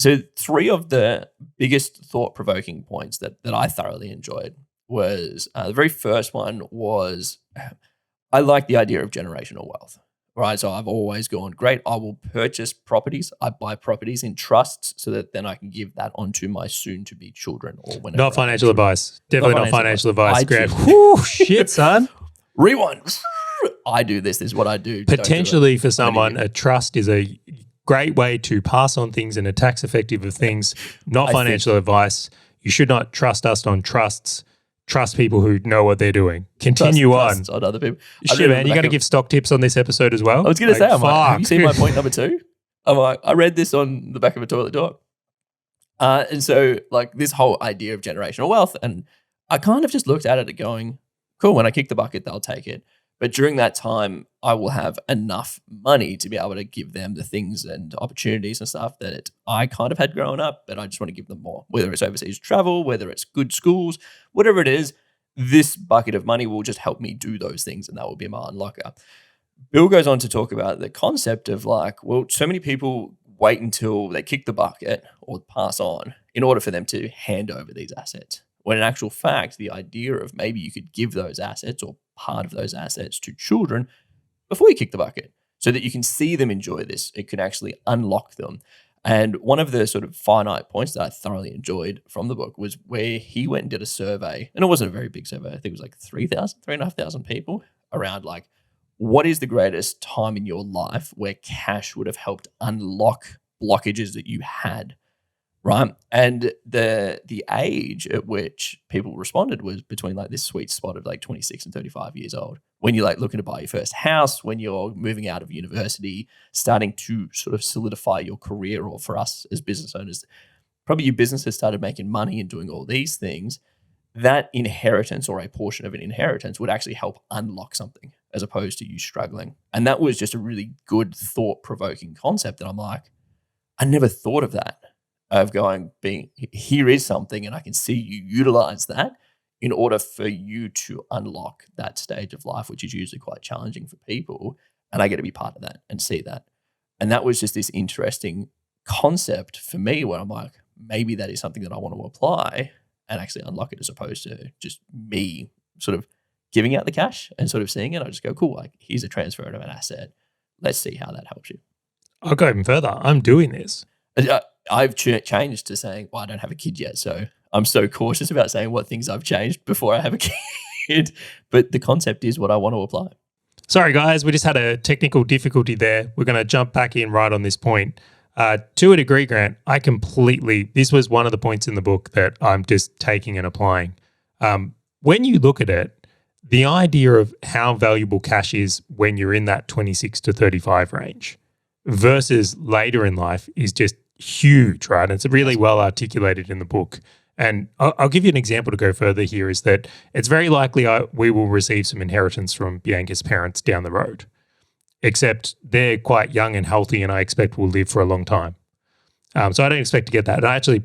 So 3 of the biggest thought-provoking points that I thoroughly enjoyed was, the very first one was, I like the idea of generational wealth, right? So I've always gone, great, I will purchase properties. I buy properties in trusts so that then I can give that on to my soon-to-be children or whenever. Not financial advice. Definitely not financial advice, Grant. Whew, shit, son. Rewind. I do this. This is what I do. Potentially for someone, a trust is a great way to pass on things and a tax effective of things, not financial advice. You should not trust us on trusts. Trust people who know what they're doing. Continue on. On other people. Shit, man, you got to give stock tips on this episode as well? I was going to say, have you seen my point number 2? I'm like, I read this on the back of a toilet door. And so like this whole idea of generational wealth, and I kind of just looked at it going, cool, when I kick the bucket, they'll take it. But during that time, I will have enough money to be able to give them the things and opportunities and stuff that I kind of had growing up, but I just want to give them more, whether it's overseas travel, whether it's good schools, whatever it is, this bucket of money will just help me do those things, and that will be my unlocker. Bill goes on to talk about the concept of like, well, so many people wait until they kick the bucket or pass on in order for them to hand over these assets. When in actual fact, the idea of maybe you could give those assets or part of those assets to children before you kick the bucket so that you can see them enjoy this. It can actually unlock them. And one of the sort of finite points that I thoroughly enjoyed from the book was where he went and did a survey, and it wasn't a very big survey. I think it was like 3,500 people around like, what is the greatest time in your life where cash would have helped unlock blockages that you had? Right. And the age at which people responded was between like this sweet spot of like 26 and 35 years old. When you're like looking to buy your first house, when you're moving out of university, starting to sort of solidify your career, or for us as business owners, probably your business has started making money and doing all these things. That inheritance or a portion of an inheritance would actually help unlock something as opposed to you struggling. And that was just a really good thought-provoking concept that I'm like, I never thought of that. Of going, here is something, and I can see you utilize that in order for you to unlock that stage of life, which is usually quite challenging for people. And I get to be part of that and see that. And that was just this interesting concept for me where I'm like, maybe that is something that I want to apply and actually unlock it, as opposed to just me sort of giving out the cash and sort of seeing it. I just go, cool, like here's a transfer of an asset. Let's see how that helps you. I'll go even further. I'm doing this. I've changed to saying, well, I don't have a kid yet, so I'm so cautious about saying what things I've changed before I have a kid. But the concept is what I want to apply. Sorry, guys, we just had a technical difficulty there. We're going to jump back in right on this point. To a degree, Grant, this was one of the points in the book that I'm just taking and applying. When you look at it, the idea of how valuable cash is when you're in that 26 to 35 range versus later in life is just huge, right? And it's really well articulated in the book. And I'll give you an example to go further here, is that it's very likely we will receive some inheritance from Bianca's parents down the road, except they're quite young and healthy, and I expect will live for a long time. So I don't expect to get that. And I actually,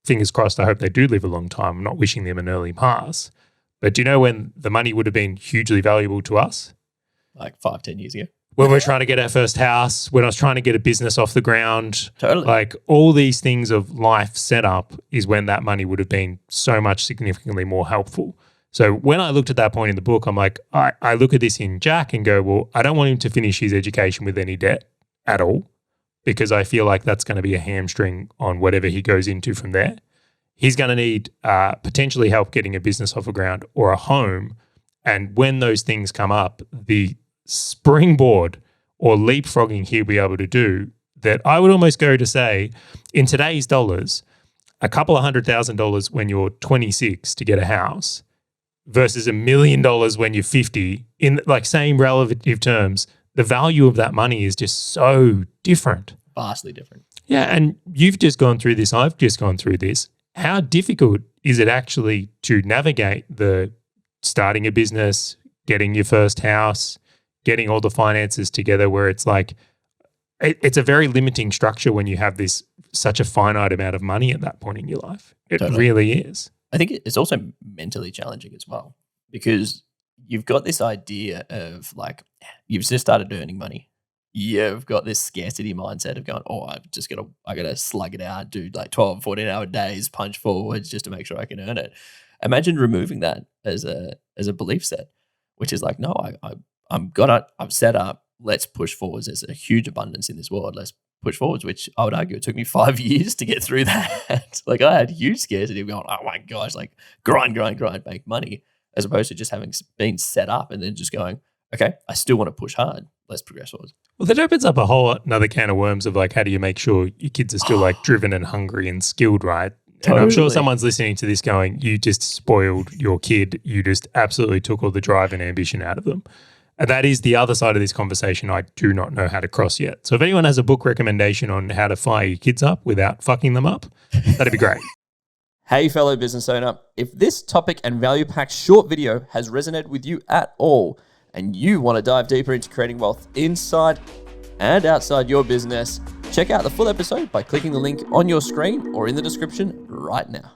fingers crossed, I hope they do live a long time. I'm not wishing them an early pass. But do you know when the money would have been hugely valuable to us? Like 5-10 years ago. When we're trying to get our first house, when I was trying to get a business off the ground. Totally. Like all these things of life set up is when that money would have been so much significantly more helpful. So when I looked at that point in the book, I'm like, I look at this in Jack and go, well, I don't want him to finish his education with any debt at all, because I feel like that's going to be a hamstring on whatever he goes into from there. He's going to need potentially help getting a business off the ground or a home. And when those things come up, the springboard or leapfrogging he'll be able to do, that I would almost go to say, in today's dollars, a couple of $100,000 when you're 26 to get a house versus $1 million when you're 50, in like same relative terms, the value of that money is just so different. Vastly different. Yeah, and you've just gone through this, I've just gone through this. How difficult is it actually to navigate the starting a business, getting your first house, getting all the finances together, where it's like, it's a very limiting structure when you have this such a finite amount of money at that point in your life. It really is. I think it's also mentally challenging as well, because you've got this idea of like, you've just started earning money. you've got this scarcity mindset of going, I gotta slug it out, do like 12, 14-hour days, punch forwards just to make sure I can earn it. Imagine removing that as a belief set, which is like, no, I'm set up. Let's push forwards. There's a huge abundance in this world. Let's push forwards, which I would argue it took me 5 years to get through that. Like I had huge scarcity of going, oh my gosh, like grind, make money, as opposed to just having been set up and then just going, okay, I still want to push hard. Let's progress forwards. Well, that opens up a whole another can of worms of like, how do you make sure your kids are still like driven and hungry and skilled, right? Totally. And I'm sure someone's listening to this going, you just spoiled your kid. You just absolutely took all the drive and ambition out of them. And that is the other side of this conversation I do not know how to cross yet. So if anyone has a book recommendation on how to fire your kids up without fucking them up, that'd be great. Hey, fellow business owner, if this topic and value-packed short video has resonated with you at all, and you want to dive deeper into creating wealth inside and outside your business, check out the full episode by clicking the link on your screen or in the description right now.